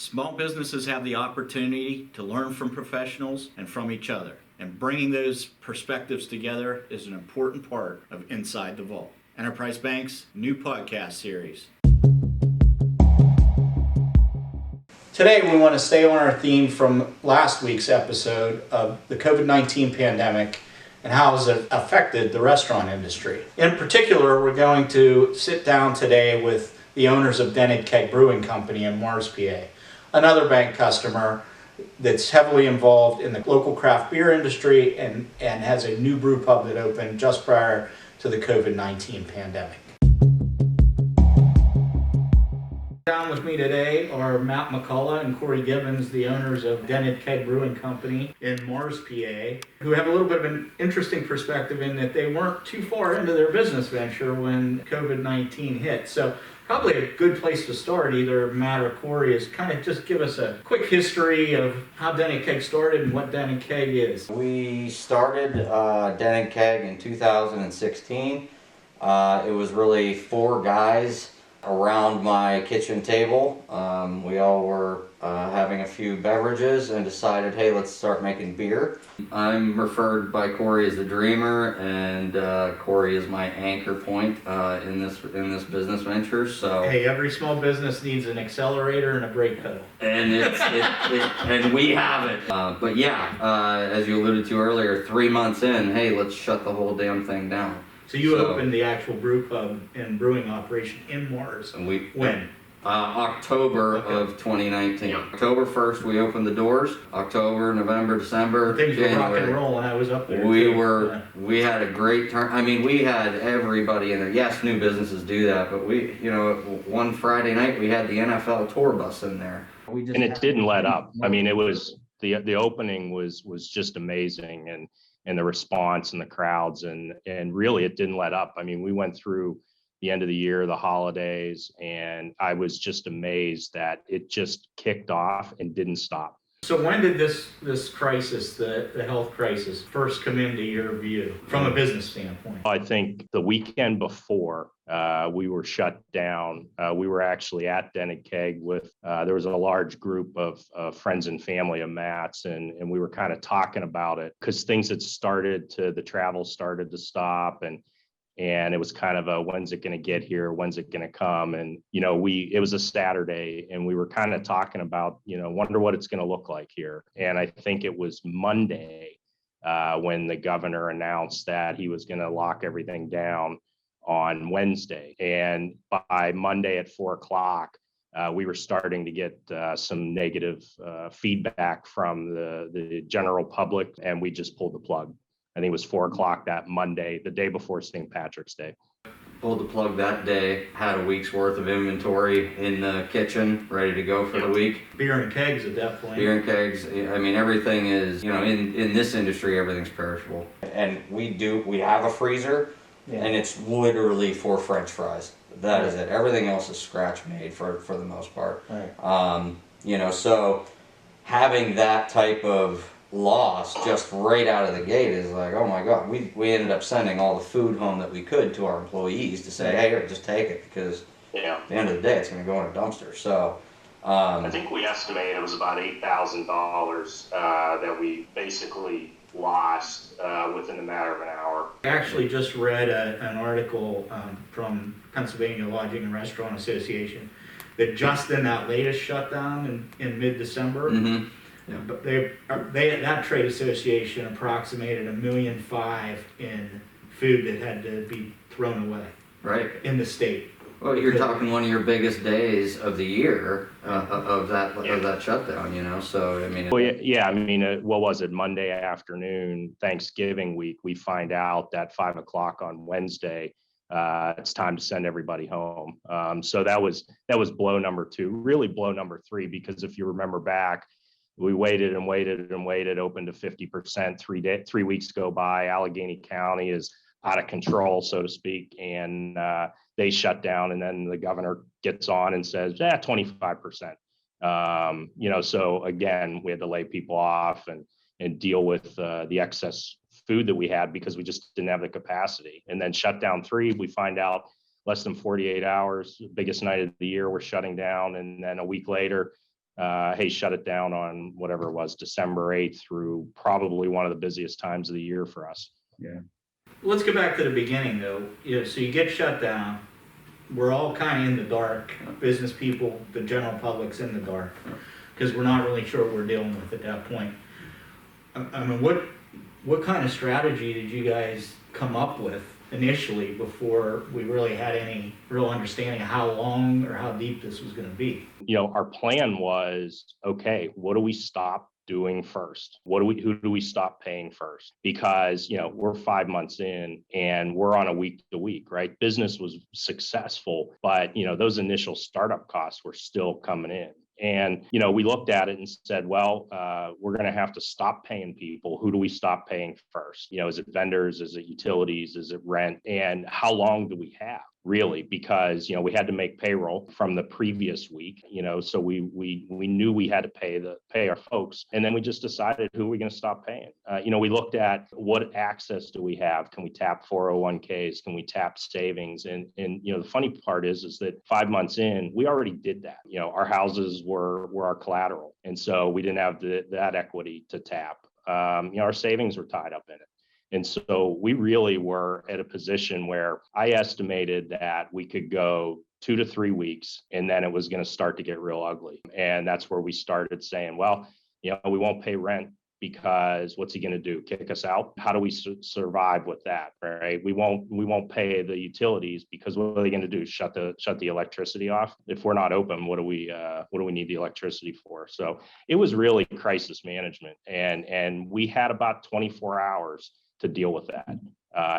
Small businesses have the opportunity to learn from professionals and from each other, and bringing those perspectives together is an important part of Inside the Vault, Enterprise Bank's new podcast series. Today we want to stay on our theme from last week's episode of the COVID-19 pandemic and how it's affected the restaurant industry. In particular, we're going to sit down today with the owners of Dented Keg Brewing Company in Mars, PA, another bank customer that's heavily involved in the local craft beer industry and has a new brew pub that opened just prior to the COVID-19 pandemic. Down with me today are Matt McCullough and Corey Gibbons, the owners of Dented Keg Brewing Company in Mars, PA, who have a little bit of an interesting perspective in that they weren't too far into their business venture when COVID-19 hit. So probably a good place to start, either Matt or Corey, is kind of just give us a quick history of how Dented Keg started and what Dented Keg is. We started Dented Keg in 2016. It was really four guys around my kitchen table. We all were having a few beverages and decided, hey, let's start making beer. I'm referred by Corey as the dreamer, and Corey is my anchor point in this business venture. So hey, every small business needs an accelerator and a brake pedal, and and we have it. But yeah, as you alluded to earlier, 3 months in, hey, let's shut the whole damn thing down. So you opened the actual brew pub and brewing operation in Mars. And when? October of 2019. Yeah. October 1st, we opened the doors. October, November, December, Things January. were rock and roll, and I was up there. We had a great turn. I mean, we had everybody in there. Yes, new businesses do that, but one Friday night we had the NFL tour bus in there. And it didn't let up. I mean, it was the opening was just amazing, and the response and the crowds and really it didn't let up. I mean, we went through the end of the year, the holidays, and I was just amazed that it just kicked off and didn't stop. So when did this crisis, the health crisis, first come into your view from a business standpoint? I think the weekend before we were shut down, we were actually at Dented Keg with, there was a large group of friends and family of Matt's, and we were kind of talking about it because the travel started to stop, and it was kind of a, when's it going to get here? When's it going to come? And, it was a Saturday, and we were kind of talking about, wonder what it's going to look like here. And I think it was Monday when the governor announced that he was going to lock everything down on Wednesday. And by Monday at 4:00, we were starting to get some negative feedback from the general public, and we just pulled the plug. I think it was 4:00 that Monday, the day before St. Patrick's Day. Pulled the plug that day, had a week's worth of inventory in the kitchen, ready to go for the week. Beer and kegs at that point. Beer and kegs, I mean, everything is, in this industry, everything's perishable. And we have a freezer, and it's literally for French fries. That is it. Everything else is scratch made for the most part. Right. So having that type of loss just right out of the gate is like, oh my God. We ended up sending all the food home that we could to our employees to say, hey, here, just take it, because at the end of the day, it's going to go in a dumpster. So I think we estimated it was about $8,000 that we basically lost within a matter of an hour. I actually just read an article from Pennsylvania Lodging and Restaurant Association that just in that latest shutdown in mid-December, but that trade association approximated $1.5 million in food that had to be thrown away. Right. In the state. Well, you're talking one of your biggest days of the year of that shutdown, So I mean. Well, yeah. I mean, what was it? Monday afternoon, Thanksgiving week, we find out that 5:00 on Wednesday, it's time to send everybody home. So that was blow number 2, really blow number 3, because if you remember back, we waited and waited and waited, opened to 50%. 3 weeks go by. Allegheny County is out of control, so to speak, and they shut down. And then the governor gets on and says, 25%. So again, we had to lay people off and deal with the excess food that we had because we just didn't have the capacity. And then shutdown 3, we find out less than 48 hours, biggest night of the year, we're shutting down. And then a week later, hey, shut it down on whatever it was, December 8th through probably one of the busiest times of the year for us. Yeah. Let's go back to the beginning though. So you get shut down. We're all kind of in the dark. Business people, the general public's in the dark because we're not really sure what we're dealing with at that point. I mean, what kind of strategy did you guys come up with initially before we really had any real understanding of how long or how deep this was going to be? Our plan was, okay, what do we stop doing first? Who do we stop paying first? Because, we're 5 months in and we're on a week to week, right? Business was successful, but, those initial startup costs were still coming in. And, we looked at it and said, well, we're going to have to stop paying people. Who do we stop paying first? Is it vendors? Is it utilities? Is it rent? And how long do we have? Really, because we had to make payroll from the previous week, so we knew we had to pay our folks, and then we just decided who are we going to stop paying. We looked at what access do we have? Can we tap 401ks? Can we tap savings? And the funny part is that 5 months in, we already did that. Our houses were our collateral, and so we didn't have that equity to tap. Our savings were tied up in it. And so we really were at a position where I estimated that we could go 2 to 3 weeks, and then it was going to start to get real ugly. And that's where we started saying, well, we won't pay rent because what's he going to do? Kick us out? How do we survive with that? Right? We won't pay the utilities because what are they going to do? Shut the electricity off? If we're not open, what do we need the electricity for? So it was really crisis management, and we had about 24 hours to deal with that.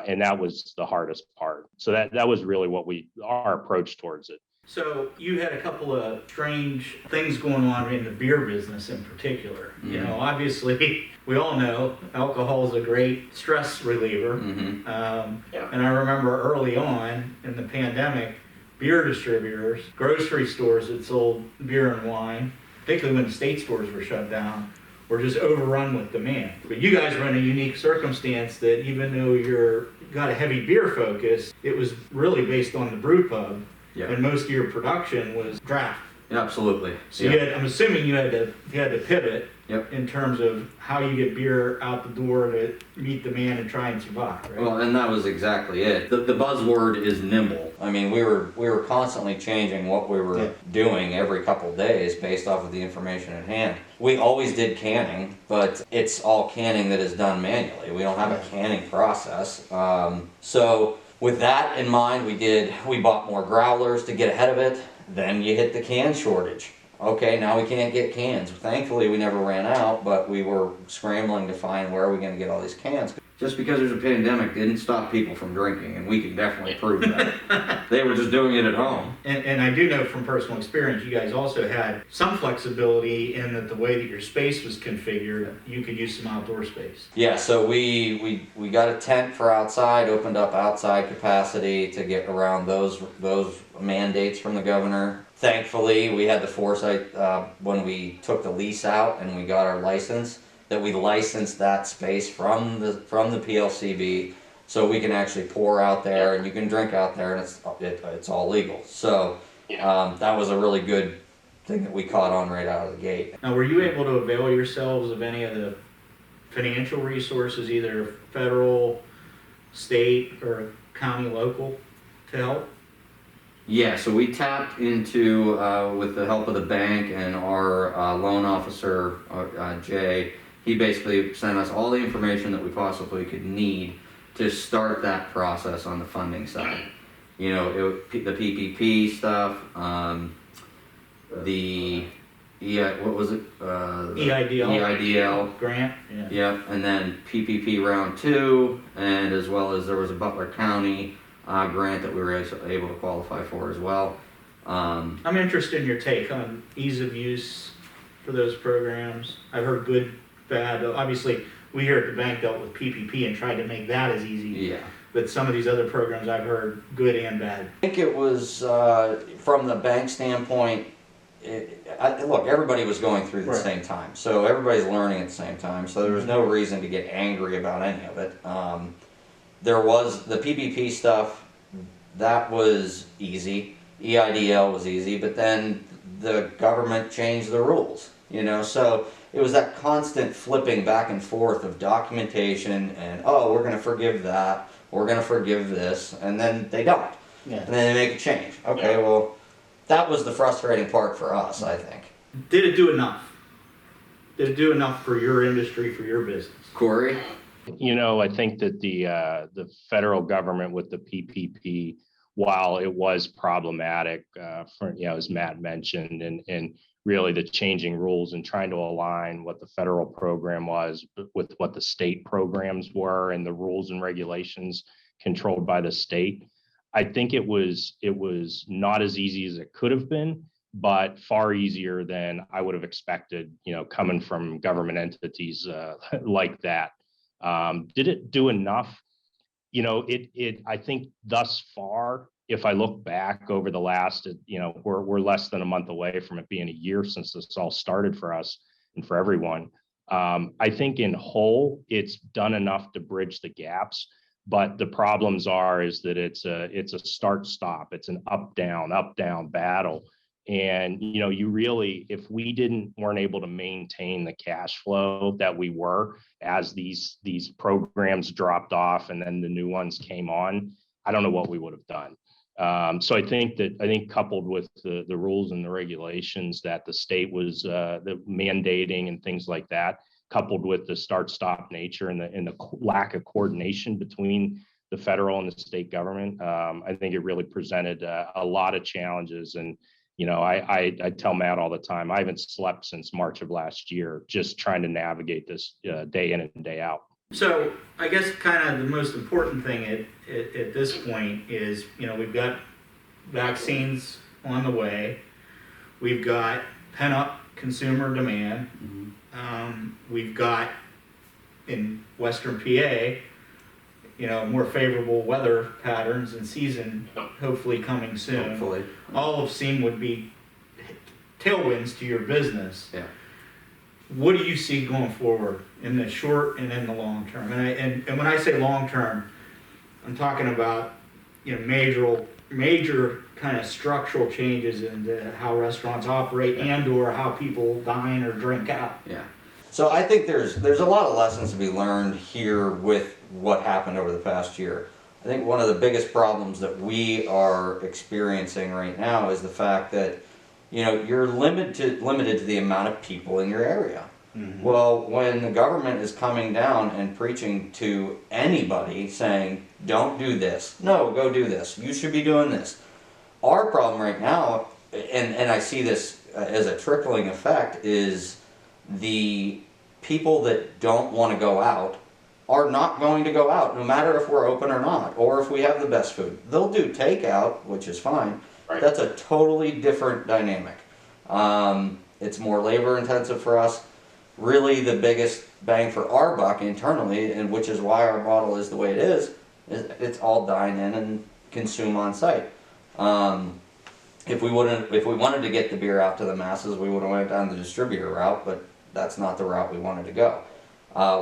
And that was the hardest part. So that was really our approach towards it. So you had a couple of strange things going on in the beer business in particular. Mm-hmm. Obviously we all know alcohol is a great stress reliever. Mm-hmm. And I remember early on in the pandemic, beer distributors, grocery stores that sold beer and wine, particularly when the state stores were shut down, were just overrun with demand. But you guys were in a unique circumstance that even though you got a heavy beer focus, it was really based on the brew pub, and most of your production was draft. Absolutely. So I'm assuming you had to pivot in terms of how you get beer out the door to meet demand and try and survive, right? Well, and that was exactly it. The buzzword is nimble. I mean, we were constantly changing what we were doing every couple of days based off of the information at hand. We always did canning, but it's all canning that is done manually. We don't have a canning process. So with that in mind, we bought more growlers to get ahead of it. Then you hit the can shortage. Okay, now we can't get cans. Thankfully, we never ran out, but we were scrambling to find where are we going to get all these cans. Just because there's a pandemic didn't stop people from drinking, and we can definitely prove that. They were just doing it at home. And I do know from personal experience, you guys also had some flexibility in that the way that your space was configured, you could use some outdoor space. Yeah, so we got a tent for outside, opened up outside capacity to get around those mandates from the governor. Thankfully, we had the foresight when we took the lease out and we got our license, that we licensed that space from the PLCB, so we can actually pour out there and you can drink out there, and it's all legal. So that was a really good thing that we caught on right out of the gate. Now, were you able to avail yourselves of any of the financial resources, either federal, state, or county, local, to help? Yeah, so we tapped into, with the help of the bank and our loan officer, Jay. He basically sent us all the information that we possibly could need to start that process on the funding side. The PPP stuff, what was it? EIDL grant. Yep, and then PPP round 2, and as well as there was a Butler County grant that we were able to qualify for as well. I'm interested in your take on ease of use for those programs. I've heard good, bad. Obviously, we here at the bank dealt with PPP and tried to make that as easy. Yeah. But some of these other programs I've heard good and bad. I think it was, from the bank standpoint, look, everybody was going through the same time. So everybody's learning at the same time. So there was no reason to get angry about any of it. There was the PPP stuff, that was easy. EIDL was easy, but then the government changed the rules, so it was that constant flipping back and forth of documentation and, oh, we're going to forgive that, we're going to forgive this, and then they don't. Yeah. And then they make a change. Okay, well, that was the frustrating part for us, I think. Did it do enough? Did it do enough for your industry, for your business? Corey? I think that the federal government with the PPP, while it was problematic, as Matt mentioned, and really the changing rules and trying to align what the federal program was with what the state programs were and the rules and regulations controlled by the state. I think it was not as easy as it could have been, but far easier than I would have expected, coming from government entities like that. Did it do enough? I think thus far, if I look back over the last, we're less than a month away from it being a year since this all started for us and for everyone. I think in whole, it's done enough to bridge the gaps. But the problems is that it's a start stop. It's an up down battle. And you really, if we weren't able to maintain the cash flow that we were as these programs dropped off and then the new ones came on, I don't know what we would have done. So I think coupled with the rules and the regulations that the state was the mandating and things like that, coupled with the start-stop nature and the lack of coordination between the federal and the state government, I think it really presented a lot of challenges. And I tell Matt all the time, I haven't slept since March of last year, just trying to navigate this day in and day out. So I guess kind of the most important thing at this point is, we've got vaccines on the way. We've got pent-up consumer demand. Mm-hmm. We've got in Western PA, more favorable weather patterns and season hopefully coming soon. Hopefully. All of seen would be tailwinds to your business. Yeah. What do you see going forward in the short and in the long term? And when I say long term, I'm talking about major kind of structural changes into how restaurants operate and or how people dine or drink out. Yeah. So I think there's a lot of lessons to be learned here with what happened over the past year. I think one of the biggest problems that we are experiencing right now is the fact that you're limited to the amount of people in your area. Mm-hmm. Well, when the government is coming down and preaching to anybody saying, don't do this, no, go do this, you should be doing this. Our problem right now, and I see this as a trickling effect, is the people that don't want to go out are not going to go out, no matter if we're open or not, or if we have the best food. They'll do takeout, which is fine. Right. That's a totally different dynamic. It's more labor intensive for us. Really the biggest bang for our buck internally, and which is why our model is the way it is it's all dine in and consume on site. If we wanted to get the beer out to the masses, we would have went down the distributor route, but that's not the route we wanted to go.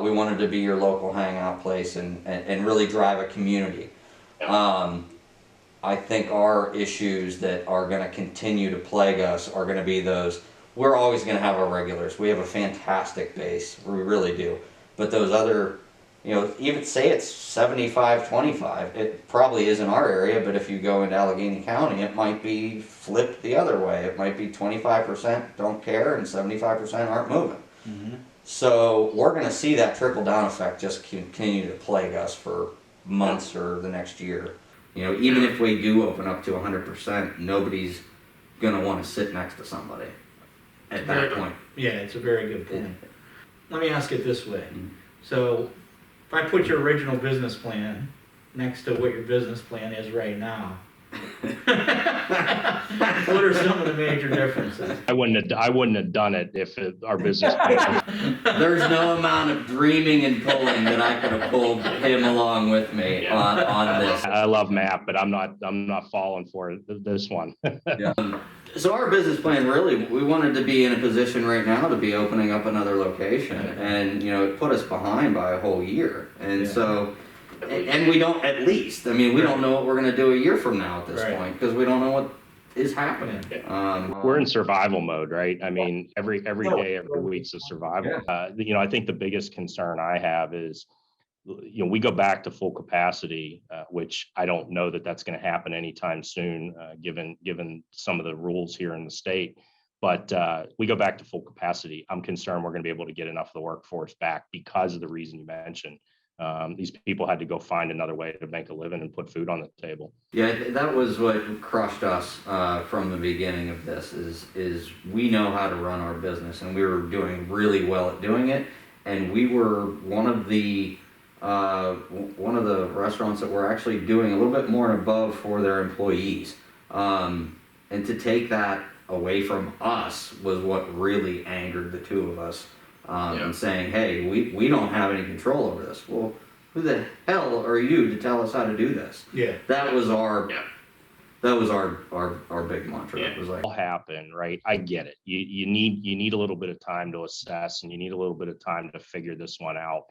We wanted to be your local hangout place and really drive a community. I think our issues that are going to continue to plague us are going to be those. We're always going to have our regulars. We have a fantastic base. We really do. But those other, even say it's 75-25, it probably is in our area, but if you go into Allegheny County, it might be flipped the other way. It might be 25% don't care and 75% aren't moving. Mm-hmm. So we're going to see that trickle-down effect just continue to plague us for months or the next year. Even if we do open up to 100%, nobody's going to want to sit next to somebody at that point. Yeah, it's a very good point. Let me ask it this way. Mm-hmm. So if I put your original business plan next to what your business plan is right now, what are some of the major differences? I wouldn't have done it if our business plan. There's no amount of dreaming and pulling that I could have pulled him along with me on this. I love Matt, but I'm not falling for this one. Yeah. So our business plan, really, we wanted to be in a position right now to be opening up another location, and it put us behind by a whole year, and so. And we don't, at least, we don't know what we're going to do a year from now at this point, because we don't know what is happening. We're in survival mode, right? I mean, every day, every week's a survival. I think the biggest concern I have is, we go back to full capacity, which I don't know that that's going to happen anytime soon, given some of the rules here in the state. But we go back to full capacity. I'm concerned we're going to be able to get enough of the workforce back because of the reason you mentioned. These people had to go find another way to make a living and put food on the table. Yeah, that was what crushed us from the beginning of this. Is we know how to run our business, and we were doing really well at doing it, and we were one of the restaurants that were actually doing a little bit more and above for their employees, and to take that away from us was what really angered the two of us. And saying, hey, we don't have any control over this. Well, who the hell are you to tell us how to do this? Yeah. That was our big mantra. It was like, all happen, right? I get it. You need a little bit of time to assess, and you need a little bit of time to figure this one out.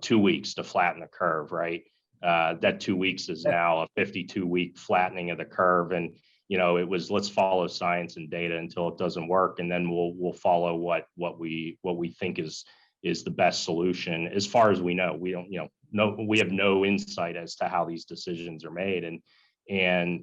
2 weeks to flatten the curve, right? That 2 weeks is now a 52-week flattening of the curve, and it was, let's follow science and data until it doesn't work, and then we'll follow what we think is the best solution. As far as we know, we don't we have no insight as to how these decisions are made, and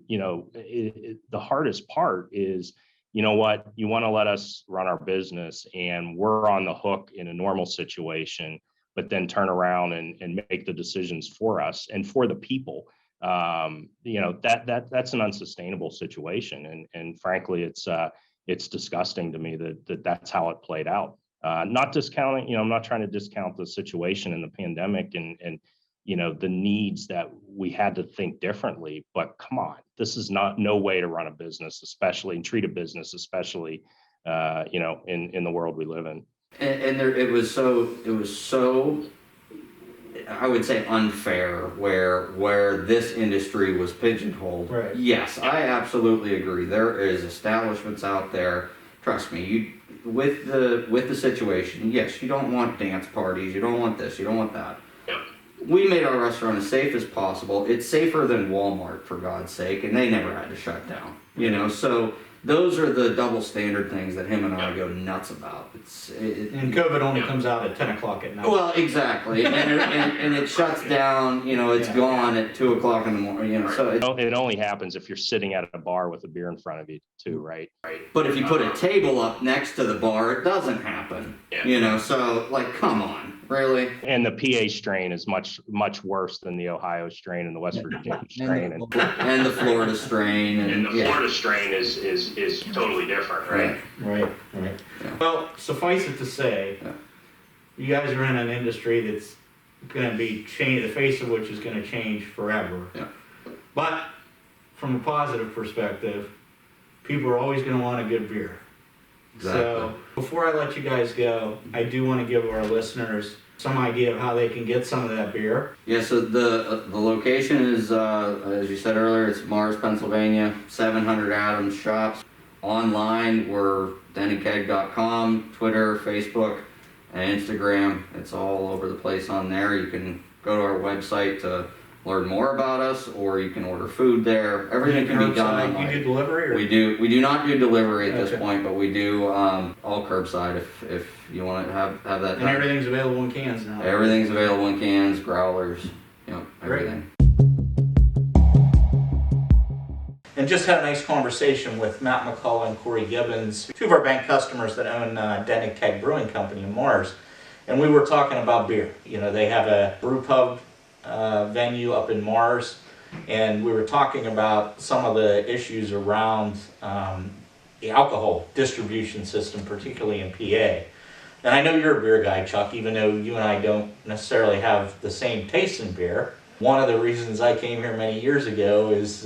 the hardest part is, you want to let us run our business, and we're on the hook in a normal situation, but then turn around and make the decisions for us and for the people. That's an unsustainable situation, and frankly, it's disgusting to me that that's how it played out. Not discounting, I'm not trying to discount the situation in the pandemic and the needs that we had to think differently, but come on, this is no way to run a business, especially, and treat a business, especially in the world we live in. and it was so I would say unfair where this industry was pigeonholed. Right. Yes, I absolutely agree. There is establishments out there. Trust me, with the situation. Yes, you don't want dance parties. You don't want this. You don't want that. Yeah. We made our restaurant as safe as possible. It's safer than Walmart, for God's sake, and they never had to shut down. So those are the double standard things that him and I go nuts about. And COVID only comes out at 10 o'clock at night. Well, exactly, and it shuts down. It's gone at 2 o'clock in the morning. So It only happens if you're sitting at a bar with a beer in front of you, too, right? But if you put a table up next to the bar, it doesn't happen. So come on, really. And the PA strain is much worse than the Ohio strain and the West Virginia strain, and the Florida strain, and the Florida strain is totally different, right? Right. Yeah. Well, suffice it to say, you guys are in an industry that's going to be changed, the face of which is going to change forever. Yeah. But from a positive perspective, people are always going to want a good beer. Exactly. So before I let you guys go, I do want to give our listeners some idea of how they can get some of that beer. Yeah, so the location is, as you said earlier, it's Mars, Pennsylvania, 700 Adams Shops. Online, we're dentenkeg.com, Twitter, Facebook, and Instagram. It's all over the place on there. You can go to our website to learn more about us, or you can order food there. Everything can be done online. You do delivery? Or? We do not do delivery at this point, but we do all curbside if you want to have that done. And everything's available in cans now. Everything's available in cans, growlers, everything. And just had a nice conversation with Matt McCullough and Corey Gibbons, two of our bank customers that own Dented Keg Brewing Company in Mars. And we were talking about beer. They have a brew pub venue up in Mars, and we were talking about some of the issues around the alcohol distribution system, particularly in PA. And I know you're a beer guy, Chuck, even though you and I don't necessarily have the same taste in beer. One of the reasons I came here many years ago is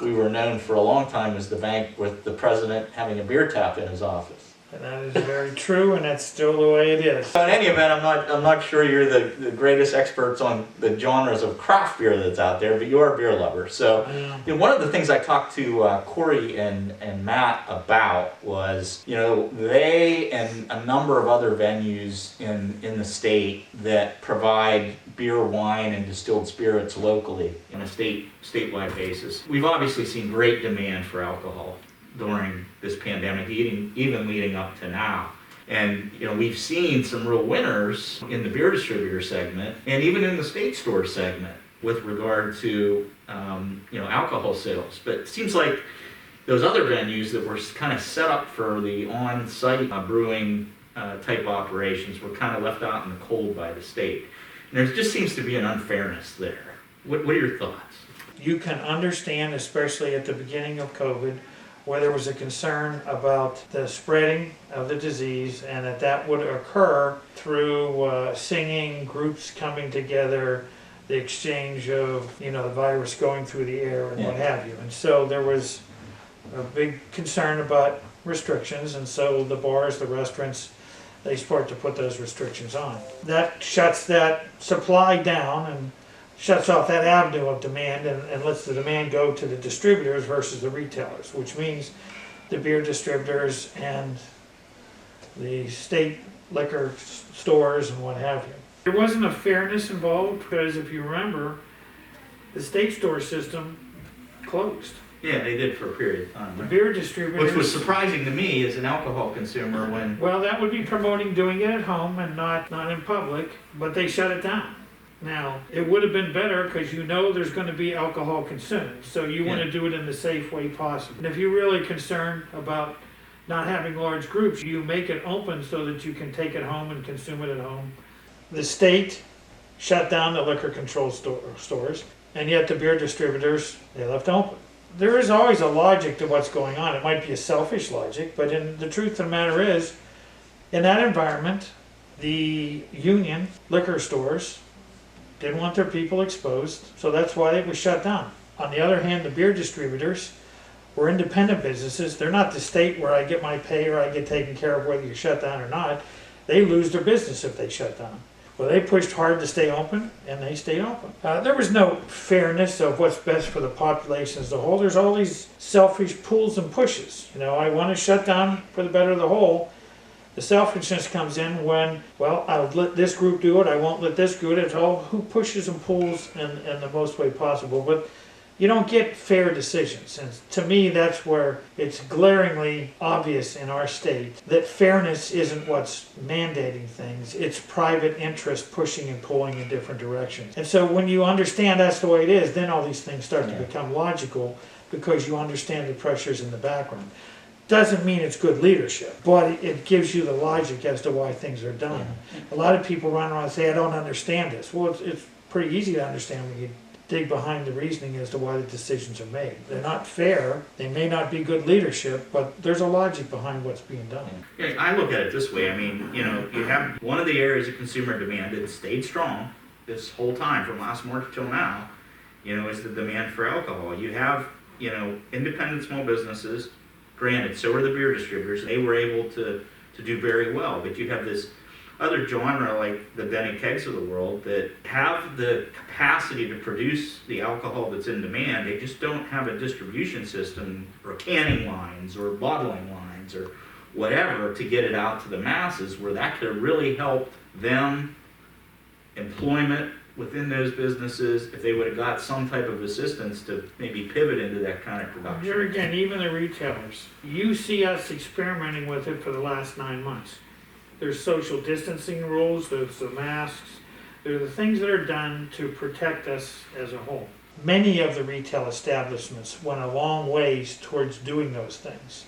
we were known for a long time as the bank with the president having a beer tap in his office. And that is very true, and that's still the way it is. So in any event, I'm not sure you're the greatest experts on the genres of craft beer that's out there, but you are a beer lover. So one of the things I talked to Corey and Matt about was, they and a number of other venues in the state that provide beer, wine, and distilled spirits locally on a statewide basis. We've obviously seen great demand for alcohol during this pandemic, even leading up to now. And we've seen some real winners in the beer distributor segment and even in the state store segment with regard to alcohol sales. But it seems like those other venues that were kind of set up for the on-site brewing type operations were kind of left out in the cold by the state. And there just seems to be an unfairness there. What are your thoughts? You can understand, especially at the beginning of COVID, where there was a concern about the spreading of the disease and that would occur through singing, groups coming together, the exchange of, the virus going through the air and what have you. And so there was a big concern about restrictions, and so the bars, the restaurants, they start to put those restrictions on. That shuts that supply down and shuts off that avenue of demand and lets the demand go to the distributors versus the retailers, which means the beer distributors and the state liquor stores and what have you. There wasn't a fairness involved because if you remember, the state store system closed. Yeah, they did for a period of time. The beer distributors... Which was surprising to me as an alcohol consumer when... Well, that would be promoting doing it at home and not in public, but they shut it down. Now, it would have been better because there's going to be alcohol consumed, so you want to do it in the safe way possible. And if you're really concerned about not having large groups, you make it open so that you can take it home and consume it at home. The state shut down the liquor control stores, and yet the beer distributors, they left open. There is always a logic to what's going on. It might be a selfish logic, but the truth of the matter is, in that environment, the union liquor stores didn't want their people exposed, so that's why it was shut down. On the other hand, the beer distributors were independent businesses. They're not the state where I get my pay or I get taken care of whether you shut down or not. They lose their business if they shut down. Well, they pushed hard to stay open, and they stayed open. There was no fairness of what's best for the population as a whole. There's all these selfish pulls and pushes. I want to shut down for the better of the whole. The selfishness comes in when, I'll let this group do it, I won't let this group. It's all who pushes and pulls in the most way possible. But you don't get fair decisions. And to me, that's where it's glaringly obvious in our state that fairness isn't what's mandating things. It's private interest pushing and pulling in different directions. And so when you understand that's the way it is, then all these things start to become logical because you understand the pressures in the background. Doesn't mean it's good leadership, but it gives you the logic as to why things are done. A lot of people run around and say, I don't understand this. Well, it's pretty easy to understand when you dig behind the reasoning as to why the decisions are made. They're not fair, they may not be good leadership, but there's a logic behind what's being done. Yeah, I look at it this way. I mean, you have one of the areas of consumer demand that stayed strong this whole time from last March till now, is the demand for alcohol. You have, independent small businesses. Granted, so are the beer distributors. They were able to do very well. But you have this other genre like the Dented Kegs of the world that have the capacity to produce the alcohol that's in demand. They just don't have a distribution system or canning lines or bottling lines or whatever to get it out to the masses where that could have really helped them, employment within those businesses, if they would have got some type of assistance to maybe pivot into that kind of production. Here again, even the retailers, you see us experimenting with it for the last 9 months. There's social distancing rules, there's the masks, there are the things that are done to protect us as a whole. Many of the retail establishments went a long ways towards doing those things.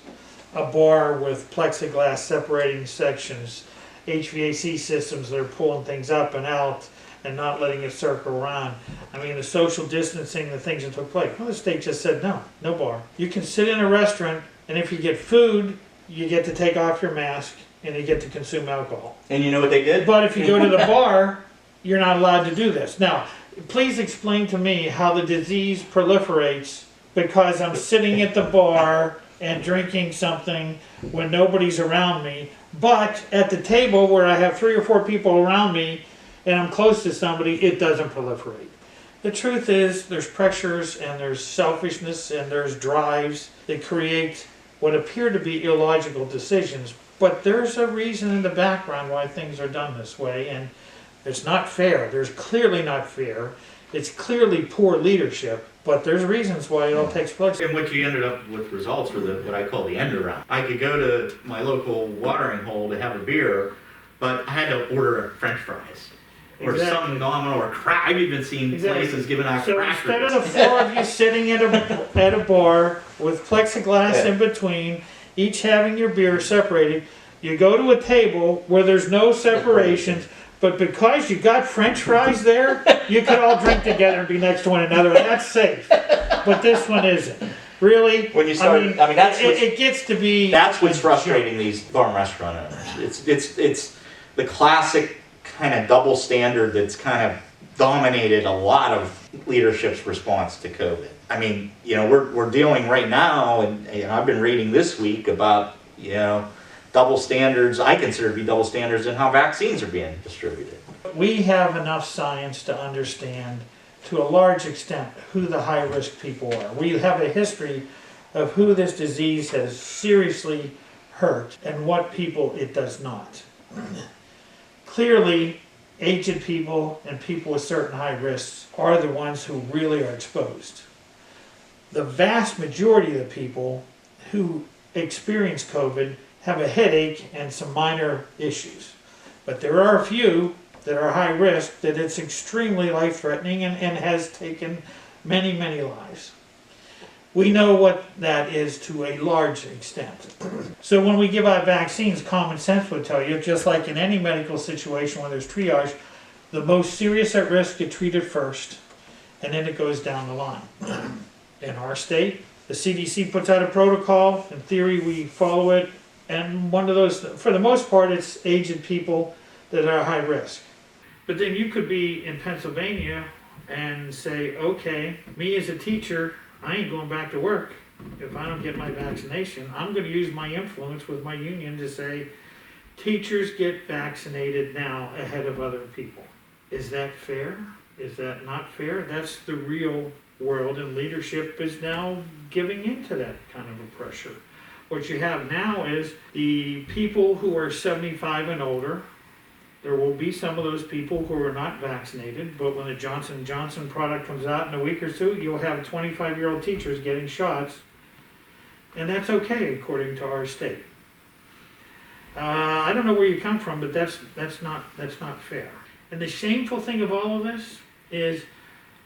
A bar with plexiglass separating sections, HVAC systems that are pulling things up and out, and not letting it circle around. I mean, the social distancing, the things that took place. Well, the state just said no bar. You can sit in a restaurant, and if you get food, you get to take off your mask, and you get to consume alcohol. And you know what they did? But if you go to the bar, you're not allowed to do this. Now, please explain to me how the disease proliferates because I'm sitting at the bar and drinking something when nobody's around me. But at the table where I have 3 or 4 people around me and I'm close to somebody, it doesn't proliferate. The truth is there's pressures and there's selfishness and there's drives that create what appear to be illogical decisions. But there's a reason in the background why things are done this way, and it's not fair. There's clearly not fair. It's clearly poor leadership, but there's reasons why it all takes place. And what you ended up with results were what I call the end around. I could go to my local watering hole to have a beer, but I had to order French fries. Or some nominal or crack. I've even seen places giving out crackers. So instead of the 4 of you sitting at a bar with plexiglass in between, each having your beer separated, you go to a table where there's no separations, but because you got French fries there, you could all drink together and be next to one another, and that's safe. But this one isn't. Really? When you start, that's it gets to be. That's what's frustrating these farm restaurant owners. It's the classic kind of double standard that's kind of dominated a lot of leadership's response to COVID. I mean, we're dealing right now, and I've been reading this week about, double standards, I consider to be double standards in how vaccines are being distributed. We have enough science to understand, to a large extent, who the high-risk people are. We have a history of who this disease has seriously hurt and what people it does not. Clearly, aged people and people with certain high risks are the ones who really are exposed. The vast majority of the people who experience COVID have a headache and some minor issues. But there are a few that are high risk that it's extremely life-threatening and has taken many, many lives. We know what that is to a large extent. So when we give out vaccines, common sense would tell you, just like in any medical situation where there's triage, the most serious at risk get treated first, and then it goes down the line. In our state, the CDC puts out a protocol. In theory, we follow it, and one of those, for the most part, it's aged people that are high risk. But then you could be in Pennsylvania and say, okay, me as a teacher, I ain't going back to work if I don't get my vaccination. I'm going to use my influence with my union to say, teachers get vaccinated now ahead of other people. Is that fair? Is that not fair? That's the real world, and leadership is now giving into that kind of a pressure. What you have now is the people who are 75 and older. There will be some of those people who are not vaccinated, but when the Johnson & Johnson product comes out in a week or two, you'll have 25-year-old teachers getting shots, and that's okay according to our state. I don't know where you come from, but that's not fair. And the shameful thing of all of this is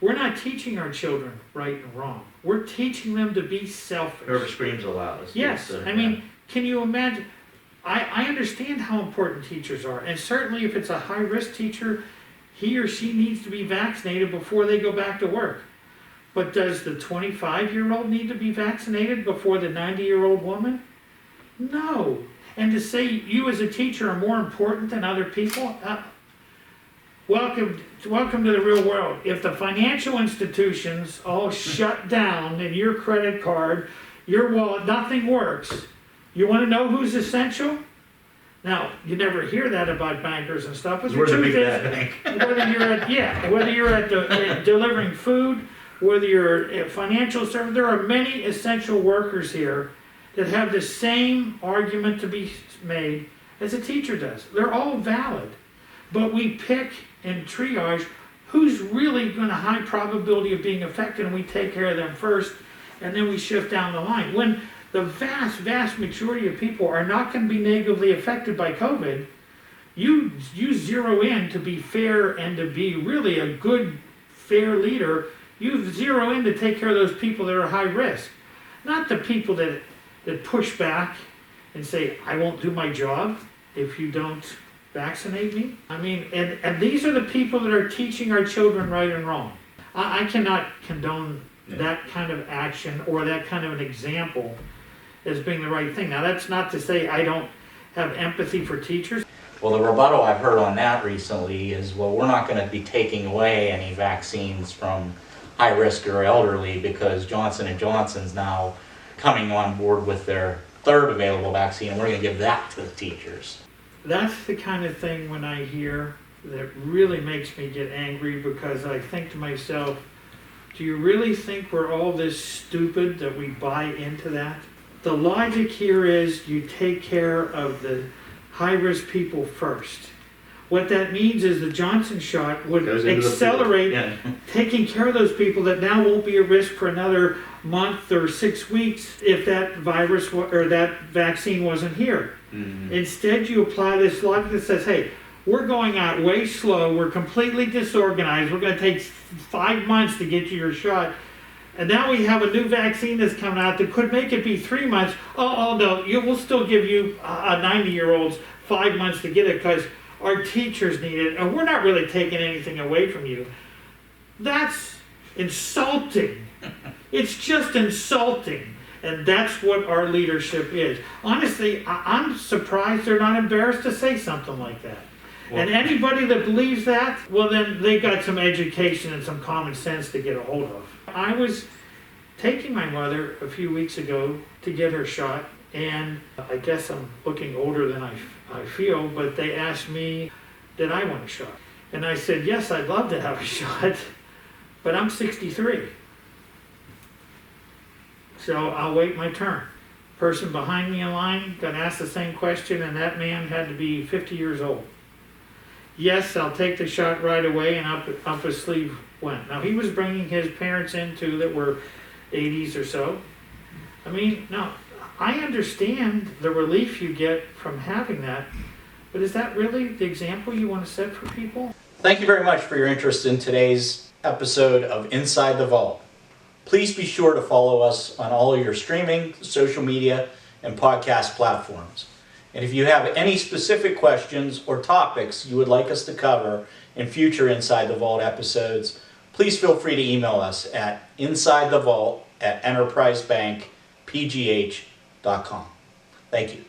we're not teaching our children right and wrong. We're teaching them to be selfish. Whoever screams the loudest. Yes, I mean, can you imagine? I understand how important teachers are, and certainly if it's a high-risk teacher, he or she needs to be vaccinated before they go back to work. But does the 25-year-old need to be vaccinated before the 90-year-old woman? No. And to say you as a teacher are more important than other people? Welcome to the real world. If the financial institutions all shut down and your credit card, your wallet, nothing works, you want to know who's essential? Now, you never hear that about bankers and stuff, but the truth is, whether you're at delivering food, whether you're a financial service, there are many essential workers here that have the same argument to be made as a teacher does. They're all valid, but we pick and triage who's really going to high probability of being affected, and we take care of them first, and then we shift down the line. When the vast, vast majority of people are not going to be negatively affected by COVID, you zero in to be fair and to be really a good, fair leader. You zero in to take care of those people that are high risk, not the people that push back and say, I won't do my job if you don't vaccinate me. I mean, and these are the people that are teaching our children right and wrong. I cannot condone that kind of action or that kind of an example as being the right thing. Now, that's not to say I don't have empathy for teachers. Well, the rebuttal I've heard on that recently is, well, we're not going to be taking away any vaccines from high risk or elderly because Johnson & Johnson's now coming on board with their third available vaccine, and we're going to give that to the teachers. That's the kind of thing when I hear that really makes me get angry, because I think to myself, do you really think we're all this stupid that we buy into that? The logic here is you take care of the high-risk people first. What that means is the Johnson shot would accelerate taking care of those people that now won't be a risk for another month or 6 weeks if that virus or that vaccine wasn't here. Mm-hmm. Instead, you apply this logic that says, hey, we're going out way slow, we're completely disorganized, we're going to take 5 months to get you your shot. And now we have a new vaccine that's coming out that could make it be 3 months. Oh no, we'll still give you a 90-year-old's 5 months to get it because our teachers need it, and we're not really taking anything away from you. That's insulting. It's just insulting. And that's what our leadership is. Honestly, I'm surprised they're not embarrassed to say something like that. And anybody that believes that, well, then they got some education and some common sense to get a hold of. I was taking my mother a few weeks ago to get her shot, and I guess I'm looking older than I feel, but they asked me, did I want a shot? And I said, yes, I'd love to have a shot, but I'm 63. So I'll wait my turn. Person behind me in line got asked the same question, and that man had to be 50 years old. Yes, I'll take the shot right away, and up his sleeve went. Now, he was bringing his parents in too that were 80s or so. I mean, no, I understand the relief you get from having that, but is that really the example you want to set for people? Thank you very much for your interest in today's episode of Inside the Vault. Please be sure to follow us on all of your streaming, social media, and podcast platforms. And if you have any specific questions or topics you would like us to cover in future Inside the Vault episodes, please feel free to email us at insidethevault@enterprisebankpgh.com. Thank you.